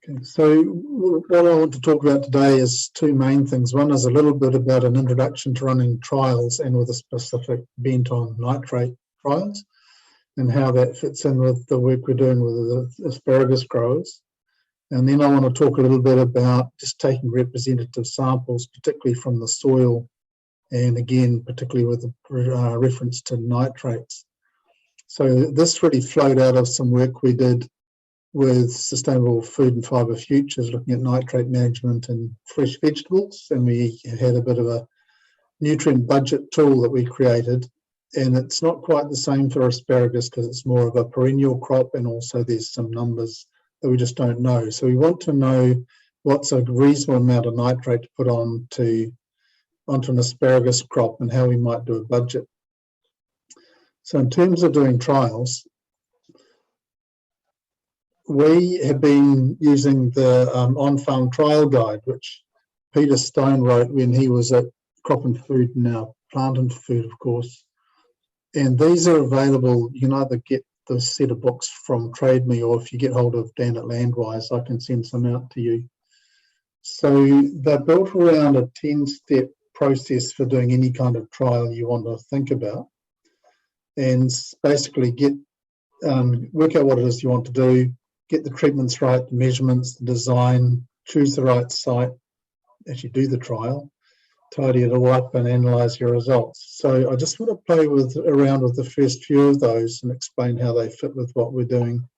Okay, so what I want to talk about today is two main things. One is a little bit about an introduction to running trials and with a specific bent on nitrate trials and how that fits in with the work we're doing with the asparagus growers. And then I want to talk a little bit about just taking representative samples, particularly from the soil, and again, particularly with the reference to nitrates. So this really flowed out of some work we did with Sustainable Food and Fibre Futures, looking at nitrate management in fresh vegetables, and we had a bit of a nutrient budget tool that we created, and it's not quite the same for asparagus because it's more of a perennial crop, and also there's some numbers that we just don't know. So we want to know what's a reasonable amount of nitrate to put onto an asparagus crop and how we might do a budget. So in terms of doing trials, we have been using the on-farm trial guide, which Peter Stone wrote when he was at Crop and Food, now Plant and Food, of course. And these are available. You can either get the set of books from Trade Me, or if you get hold of Dan at Landwise, I can send some out to you. So they're built around a 10-step process for doing any kind of trial you want to think about, and basically work out what it is you want to do, get the treatments right, the measurements, the design, choose the right site as you do the trial, tidy it all up and analyse your results. So I just want to play around with the first few of those and explain how they fit with what we're doing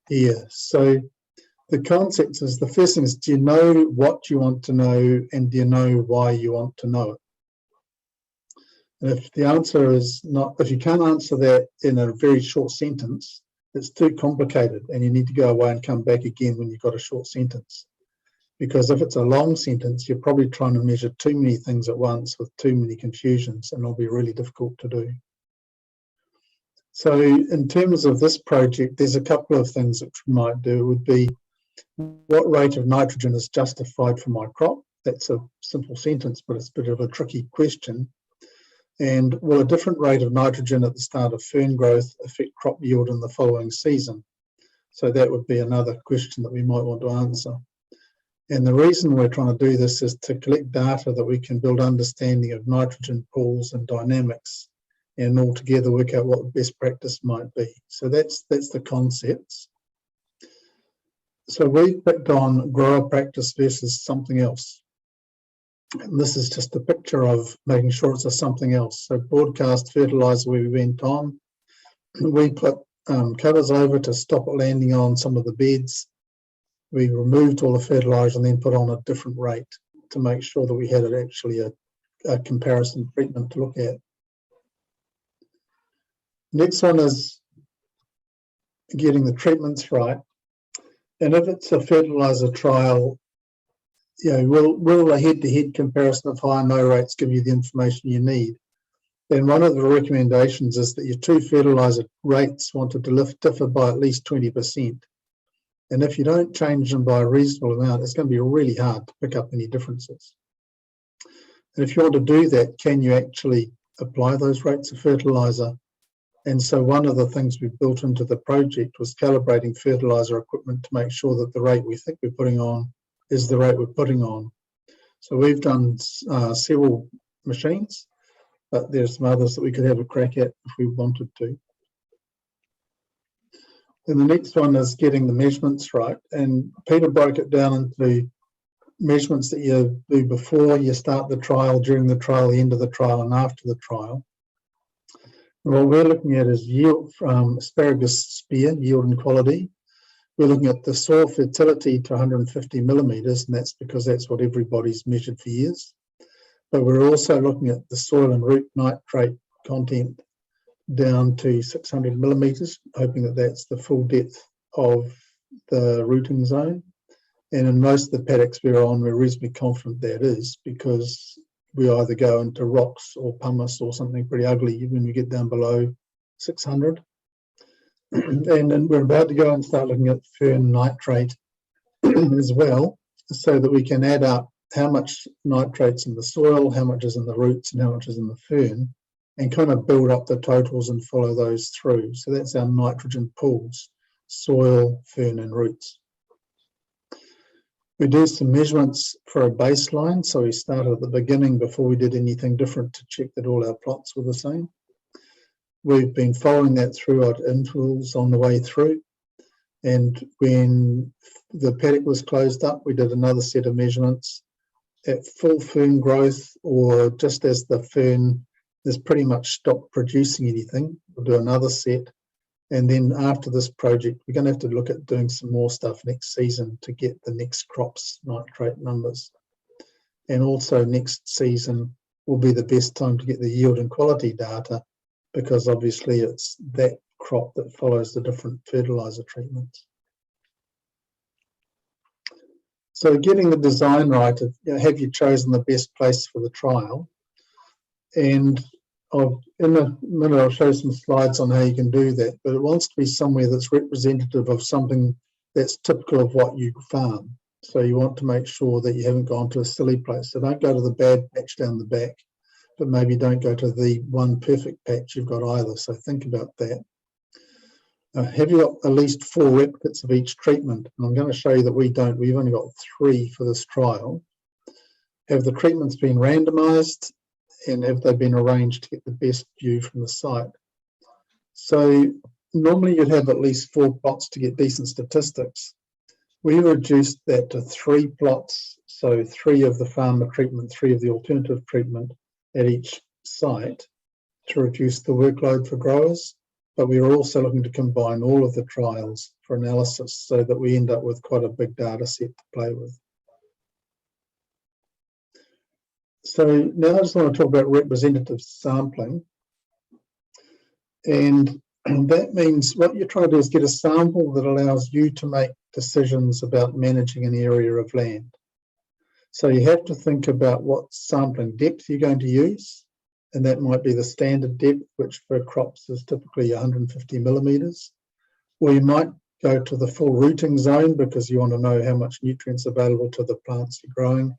here. So the concept is, the first thing is, do you know what you want to know, and do you know why you want to know it? And if the answer is not, if you can't answer that in a very short sentence, it's too complicated and you need to go away and come back again when you've got a short sentence. Because if it's a long sentence, you're probably trying to measure too many things at once with too many confusions, and it'll be really difficult to do. So in terms of this project, there's a couple of things that we might do. It would be, what rate of nitrogen is justified for my crop? That's a simple sentence, but it's a bit of a tricky question. And will a different rate of nitrogen at the start of fern growth affect crop yield in the following season? So that would be another question that we might want to answer. And the reason we're trying to do this is to collect data that we can build understanding of nitrogen pools and dynamics, and altogether work out what best practice might be. So that's the concepts. So we picked on grower practice versus something else. And this is just a picture of making sure it's a something else. So broadcast fertiliser, we went on. We put covers over to stop it landing on some of the beds. We removed all the fertiliser and then put on a different rate to make sure that we had actually a comparison treatment to look at. Next one is getting the treatments right. And if it's a fertiliser trial, will a head-to-head comparison of high and low rates give you the information you need? And one of the recommendations is that your two fertiliser rates want to differ by at least 20%. And if you don't change them by a reasonable amount, it's going to be really hard to pick up any differences. And if you want to do that, can you actually apply those rates of fertiliser? And so one of the things we built into the project was calibrating fertiliser equipment to make sure that the rate we think we're putting on is the rate we're putting on. So we've done several machines, but there's some others that we could have a crack at if we wanted to. And the next one is getting the measurements right. And Peter broke it down into measurements that you do before you start the trial, during the trial, the end of the trial, and after the trial. And what we're looking at is yield from asparagus spear, yield and quality. We're looking at the soil fertility to 150 millimetres, and that's because that's what everybody's measured for years. But we're also looking at the soil and root nitrate content down to 600 millimetres, hoping that that's the full depth of the rooting zone. And in most of the paddocks we're on, we're reasonably confident that is, because we either go into rocks or pumice or something pretty ugly when we get down below 600. And then we're about to go and start looking at fern nitrate as well, so that we can add up how much nitrate's in the soil, how much is in the roots, and how much is in the fern, and kind of build up the totals and follow those through. So that's our nitrogen pools: soil, fern, and roots. We do some measurements for a baseline, so we started at the beginning before we did anything different to check that all our plots were the same. We've been following that through at intervals on the way through, and when the paddock was closed up, we did another set of measurements at full fern growth, or just as the fern has pretty much stopped producing anything. We'll do another set. And then after this project, we're going to have to look at doing some more stuff next season to get the next crop's nitrate numbers. And also next season will be the best time to get the yield and quality data, because obviously it's that crop that follows the different fertiliser treatments. So getting the design right, have you chosen the best place for the trial? And in a minute, I'll show some slides on how you can do that, but it wants to be somewhere that's representative of something that's typical of what you farm. So you want to make sure that you haven't gone to a silly place. So don't go to the bad patch down the back, but maybe don't go to the one perfect patch you've got either. So think about that. Have you got at least 4 replicates of each treatment? And I'm going to show you that we don't. We've only got 3 for this trial. Have the treatments been randomised? And have they been arranged to get the best view from the site? So normally you'd have at least 4 plots to get decent statistics. We reduced that to 3 plots, so 3 of the farmer treatment, 3 of the alternative treatment at each site to reduce the workload for growers. But we are also looking to combine all of the trials for analysis so that we end up with quite a big data set to play with. So now I just want to talk about representative sampling. And that means what you're trying to do is get a sample that allows you to make decisions about managing an area of land. So you have to think about what sampling depth you're going to use. And that might be the standard depth, which for crops is typically 150 millimetres. Or you might go to the full rooting zone because you want to know how much nutrients are available to the plants you're growing.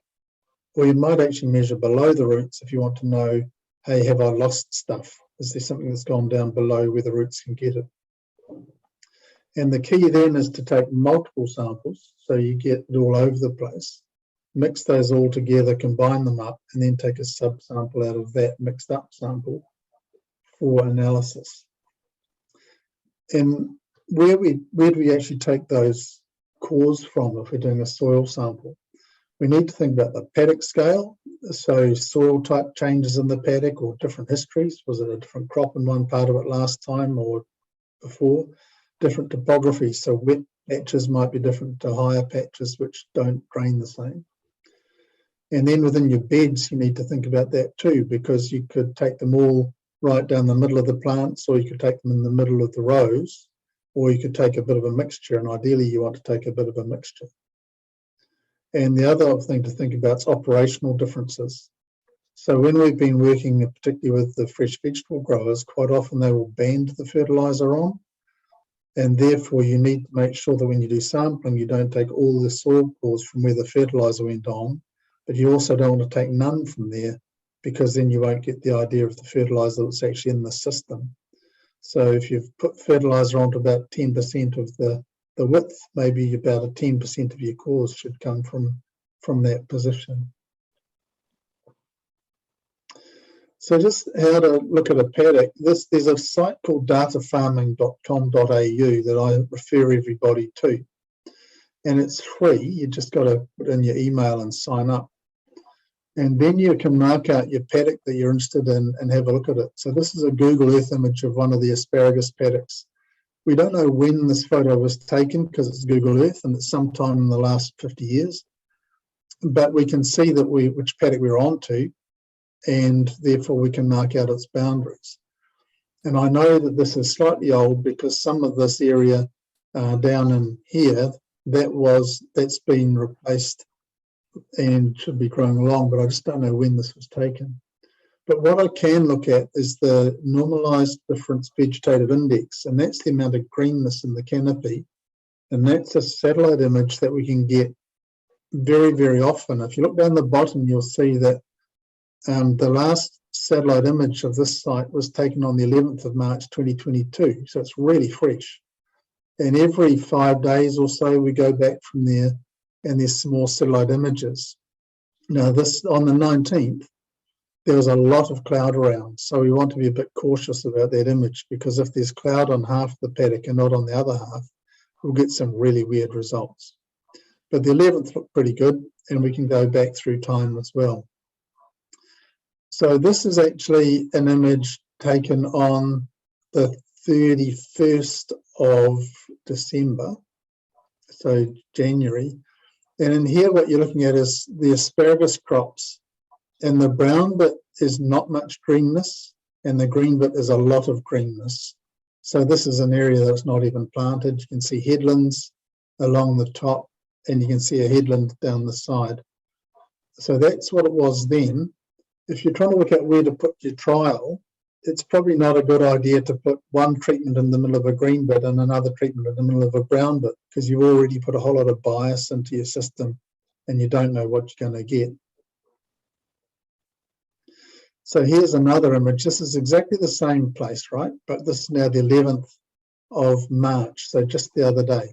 Or you might actually measure below the roots if you want to know, hey, have I lost stuff? Is there something that's gone down below where the roots can get it? And the key then is to take multiple samples, so you get it all over the place, mix those all together, combine them up, and then take a subsample out of that mixed up sample for analysis. And where do we actually take those cores from if we're doing a soil sample? We need to think about the paddock scale, so soil type changes in the paddock or different histories. Was it a different crop in one part of it last time or before? Different topography, so wet patches might be different to higher patches which don't drain the same. And then within your beds, you need to think about that too, because you could take them all right down the middle of the plants, or you could take them in the middle of the rows, or you could take a bit of a mixture, and ideally you want to take a bit of a mixture. And the other thing to think about is operational differences. So when we've been working particularly with the fresh vegetable growers, quite often they will band the fertiliser on. And therefore you need to make sure that when you do sampling, you don't take all the soil cores from where the fertiliser went on, but you also don't want to take none from there, because then you won't get the idea of the fertiliser that's actually in the system. So if you've put fertiliser onto about 10% of the width, maybe about a 10% of your cores should come from that position. So just how to look at a paddock. There's a site called datafarming.com.au that I refer everybody to. And it's free. You just got to put in your email and sign up. And then you can mark out your paddock that you're interested in and have a look at it. So this is a Google Earth image of one of the asparagus paddocks. We don't know when this photo was taken because it's Google Earth and it's sometime in the last 50 years. But we can see that which paddock we're onto, and therefore we can mark out its boundaries. And I know that this is slightly old because some of this area down in here, that's been replaced and should be growing along, but I just don't know when this was taken. But what I can look at is the normalised difference vegetative index, and that's the amount of greenness in the canopy. And that's a satellite image that we can get very, very often. If you look down the bottom, you'll see that the last satellite image of this site was taken on the 11th of March 2022, so it's really fresh. And every 5 days or so, we go back from there and there's some more satellite images. Now this, on the 19th, there was a lot of cloud around, so we want to be a bit cautious about that image, because if there's cloud on half the paddock and not on the other half, we'll get some really weird results. But the 11th looked pretty good, and we can go back through time as well. So this is actually an image taken on the 31st of December, so January. And in here what you're looking at is the asparagus crops, and the brown bit is not much greenness, and the green bit is a lot of greenness. So this is an area that's not even planted. You can see headlands along the top, and you can see a headland down the side. So that's what it was then. If you're trying to work out where to put your trial, it's probably not a good idea to put one treatment in the middle of a green bit and another treatment in the middle of a brown bit, because you've already put a whole lot of bias into your system and you don't know what you're going to get. So here's another image. This is exactly the same place, right? But this is now the 11th of March, so just the other day.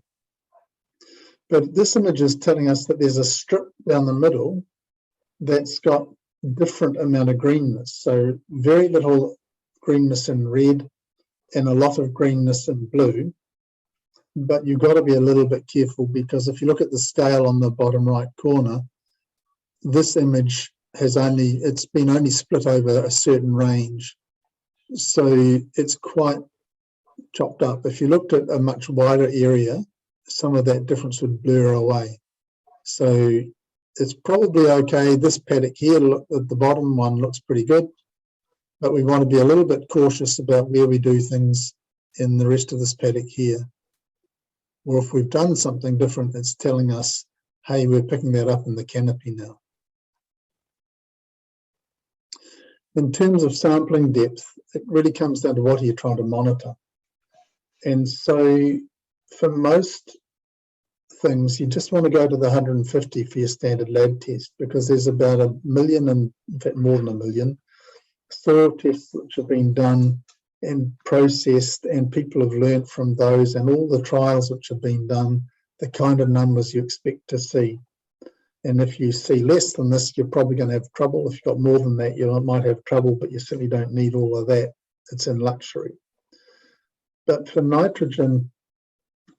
But this image is telling us that there's a strip down the middle that's got different amount of greenness. So very little greenness in red and a lot of greenness in blue. But you've got to be a little bit careful, because if you look at the scale on the bottom right corner, this image has it's been only split over a certain range. So it's quite chopped up. If you looked at a much wider area, some of that difference would blur away. So it's probably okay. This paddock here, look, at the bottom one, looks pretty good, but we want to be a little bit cautious about where we do things in the rest of this paddock here. Or if we've done something different, it's telling us, hey, we're picking that up in the canopy now. In terms of sampling depth, it really comes down to what are you trying to monitor. And so for most things, you just want to go to the 150 for your standard lab test, because there's about 1 million, and in fact more than 1 million, soil tests which have been done and processed, and people have learnt from those, and all the trials which have been done, the kind of numbers you expect to see. And if you see less than this, you're probably going to have trouble. If you've got more than that, you might have trouble, but you certainly don't need all of that. It's in luxury. But for nitrogen,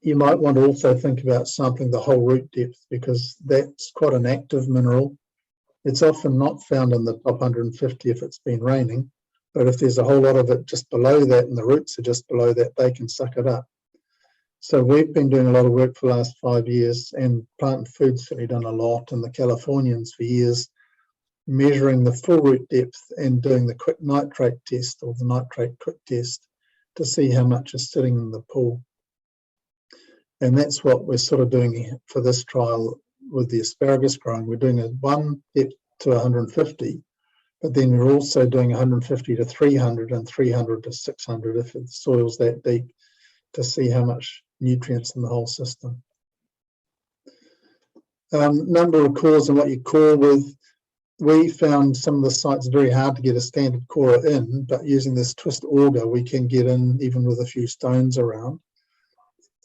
you might want to also think about sampling the whole root depth, because that's quite an active mineral. It's often not found in the top 150 if it's been raining, but if there's a whole lot of it just below that and the roots are just below that, they can suck it up. So we've been doing a lot of work for the last 5 years, and Plant and Food's certainly done a lot, and the Californians for years, measuring the full root depth and doing the quick nitrate test, or the nitrate quick test, to see how much is sitting in the pool. And that's what we're sort of doing for this trial with the asparagus growing. We're doing a 1 depth to 150, but then we're also doing 150 to 300 and 300 to 600 if the soil's that deep, to see how much nutrients in the whole system. Number of cores and what you core with. We found some of the sites very hard to get a standard corer in, but using this twist auger, we can get in even with a few stones around.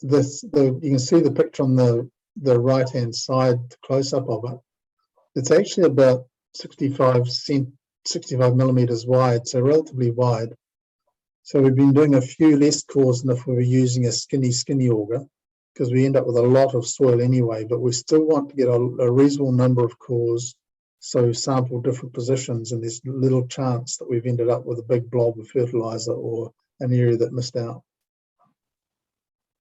You can see the picture on the right-hand side, the close-up of it. It's actually about 65 millimeters wide, so relatively wide. So we've been doing a few less cores than if we were using a skinny auger, because we end up with a lot of soil anyway, but we still want to get a reasonable number of cores, so sample different positions, and there's little chance that we've ended up with a big blob of fertilizer or an area that missed out.